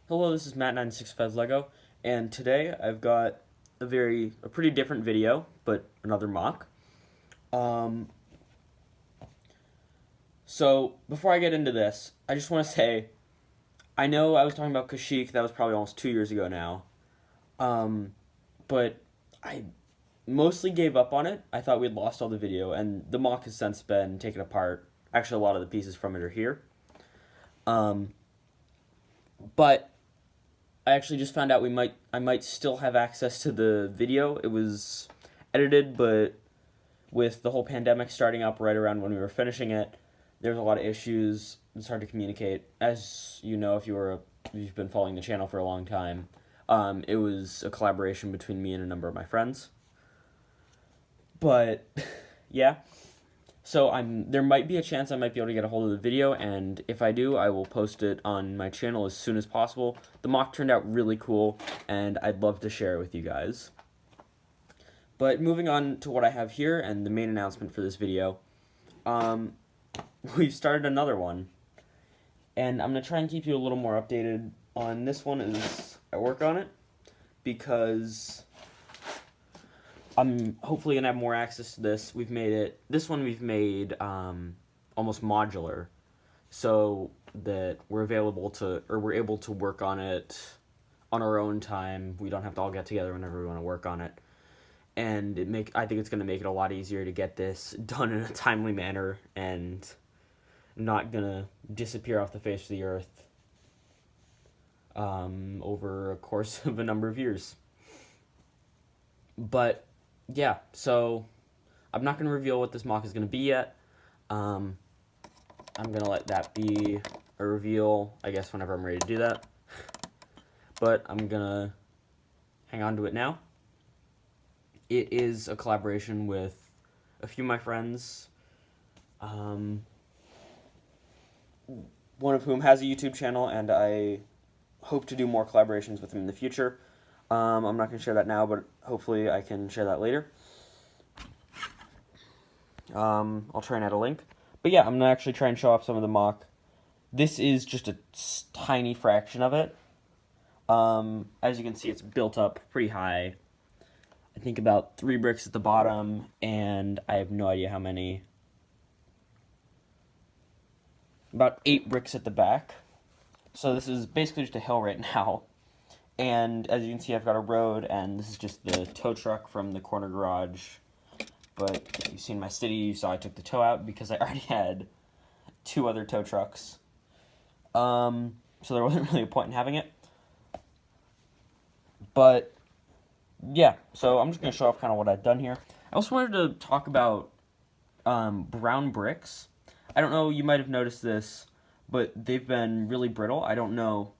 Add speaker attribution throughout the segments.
Speaker 1: Hello, this is Matt965 Lego, and today I've got a pretty different video, but another mock. Um, so before I get into this, I just want to say, I know I was talking about Kashyyyk, that was probably almost 2 years ago now, but I mostly gave up on it. I thought we'd lost all the video, and the mock has since been taken apart. Actually, a lot of the pieces from it are here. But I actually just found out I might still have access to the video. It was edited, but with the whole pandemic starting up right around when we were finishing it, there was a lot of issues. It's hard to communicate. As you know, if you've been following the channel for a long time, it was a collaboration between me and a number of my friends. But yeah, so there might be a chance I might be able to get a hold of the video, and if I do, I will post it on my channel as soon as possible. The mock turned out really cool, and I'd love to share it with you guys. But moving on to what I have here and the main announcement for this video, we've started another one, and I'm going to try and keep you a little more updated on this one as I work on it, because I'm hopefully going to have more access to this. We've made almost modular, so that we're able to work on it on our own time. We don't have to all get together whenever we want to work on it. And I think it's going to make it a lot easier to get this done in a timely manner and not going to disappear off the face of the earth over a course of a number of years. But yeah, so I'm not going to reveal what this mock is going to be yet. I'm going to let that be a reveal, I guess, whenever I'm ready to do that. But I'm going to hang on to it now. It is a collaboration with a few of my friends, one of whom has a YouTube channel, and I hope to do more collaborations with him in the future. I'm not going to share that now, but hopefully I can share that later. I'll try and add a link. But yeah, I'm going to actually try and show off some of the mock. This is just a tiny fraction of it. As you can see, it's built up pretty high. I think about 3 bricks at the bottom, and I have no idea how many. About 8 bricks at the back. So this is basically just a hill right now. And as you can see, I've got a road, and this is just the tow truck from the corner garage. But if you've seen my city, you saw I took the tow out because I already had 2 other tow trucks. So there wasn't really a point in having it. But yeah, so I'm just going to show off kind of what I've done here. I also wanted to talk about brown bricks. I don't know, you might have noticed this, but they've been really brittle. I don't know,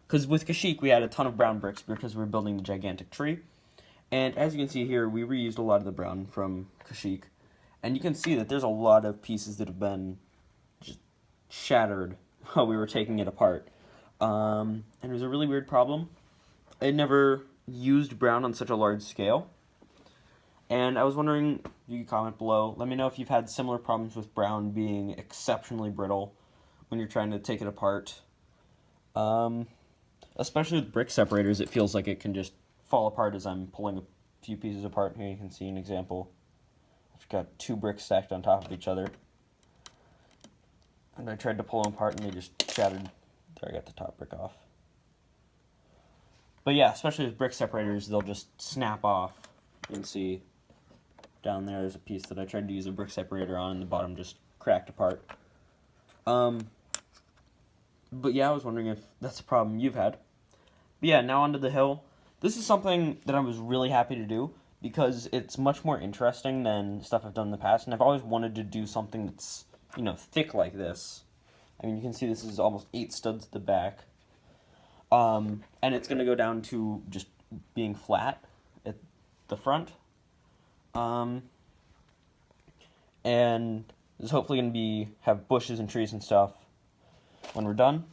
Speaker 1: because with Kashyyyk we had a ton of brown bricks because we were building the gigantic tree. And as you can see here, we reused a lot of the brown from Kashyyyk. And you can see that there's a lot of pieces that have been just shattered while we were taking it apart. And it was a really weird problem. I never used brown on such a large scale. And I was wondering, you can comment below, let me know if you've had similar problems with brown being exceptionally brittle when you're trying to take it apart. Especially with brick separators, it feels like it can just fall apart as I'm pulling a few pieces apart. Here you can see an example. I've got 2 bricks stacked on top of each other. And I tried to pull them apart and they just shattered. There, I got the top brick off. But yeah, especially with brick separators, they'll just snap off. You can see down there's a piece that I tried to use a brick separator on and the bottom just cracked apart. But yeah, I was wondering if that's a problem you've had. But yeah, now onto the hill. This is something that I was really happy to do because it's much more interesting than stuff I've done in the past, and I've always wanted to do something that's, you know, thick like this. I mean, you can see this is almost 8 studs at the back. And it's going to go down to just being flat at the front. And it's hopefully going to have bushes and trees and stuff when we're done.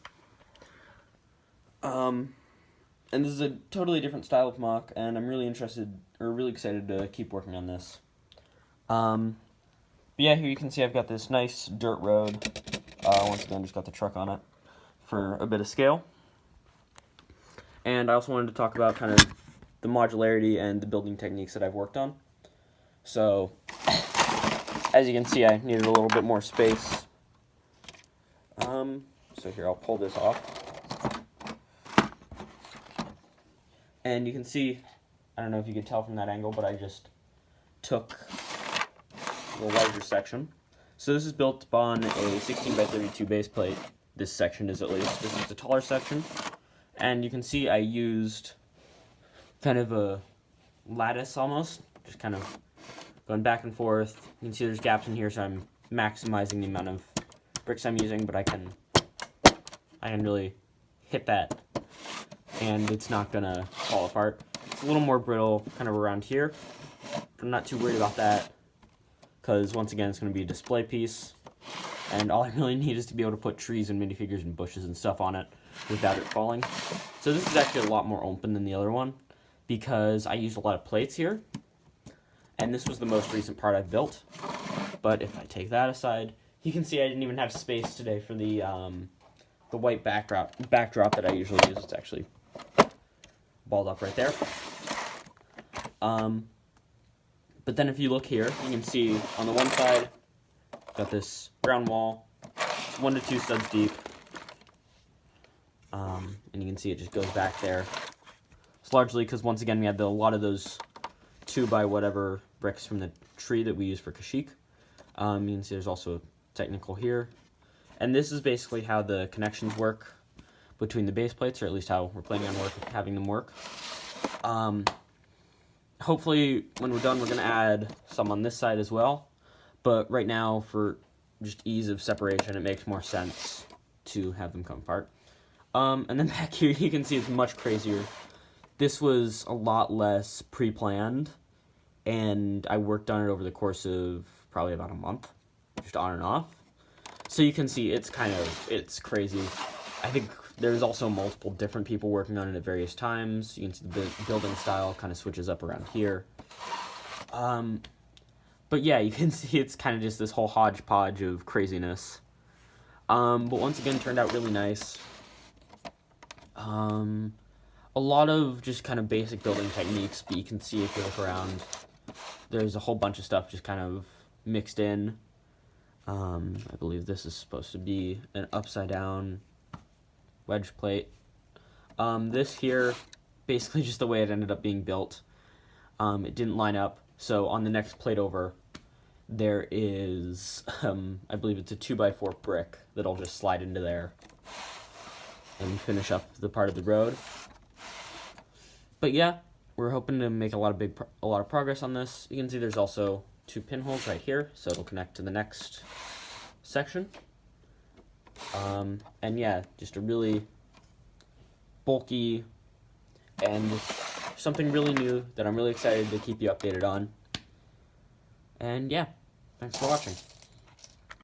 Speaker 1: And this is a totally different style of mock, and I'm really excited to keep working on this. But yeah, here you can see I've got this nice dirt road. Once again, just got the truck on it for a bit of scale. And I also wanted to talk about kind of the modularity and the building techniques that I've worked on. So, as you can see, I needed a little bit more space. So here, I'll pull this off. And you can see, I don't know if you can tell from that angle, but I just took the larger section. So this is built on a 16 by 32 base plate. This section is at least. This is the taller section. And you can see I used kind of a lattice almost, just kind of going back and forth. You can see there's gaps in here, so I'm maximizing the amount of bricks I'm using, but I can really hit that, and it's not gonna fall apart. It's a little more brittle kind of around here, but I'm not too worried about that, because once again, it's gonna be a display piece, and all I really need is to be able to put trees and minifigures and bushes and stuff on it without it falling. So this is actually a lot more open than the other one, because I used a lot of plates here, and this was the most recent part I've built. But if I take that aside, you can see I didn't even have space today for the white backdrop that I usually use. It's actually balled up right there. But then if you look here, you can see on the one side, got this ground wall, 1 to 2 studs deep, and you can see it just goes back there. It's largely because once again we had a lot of those 2 by whatever bricks from the tree that we use for Kashyyyk. You can see there's also a technical here. And this is basically how the connections work between the base plates, or at least how we're planning on having them work. Hopefully, when we're done, we're going to add some on this side as well. But right now, for just ease of separation, it makes more sense to have them come apart. And then back here, you can see it's much crazier. This was a lot less pre-planned, and I worked on it over the course of probably about a month, just on and off. So you can see it's crazy. I think there's also multiple different people working on it at various times. You can see the building style kind of switches up around here. But yeah, you can see it's kind of just this whole hodgepodge of craziness. But once again, turned out really nice. A lot of just kind of basic building techniques, but you can see if you look around, there's a whole bunch of stuff just kind of mixed in. I believe this is supposed to be an upside down wedge plate. This here, basically just the way it ended up being built. It didn't line up, so on the next plate over, there is, I believe it's a 2x4 brick that'll just slide into there and finish up the part of the road. But yeah, we're hoping to make a lot of progress on this. You can see there's also 2 pinholes right here, so it'll connect to the next section. And yeah, just a really bulky and something really new that I'm really excited to keep you updated on. And yeah, thanks for watching.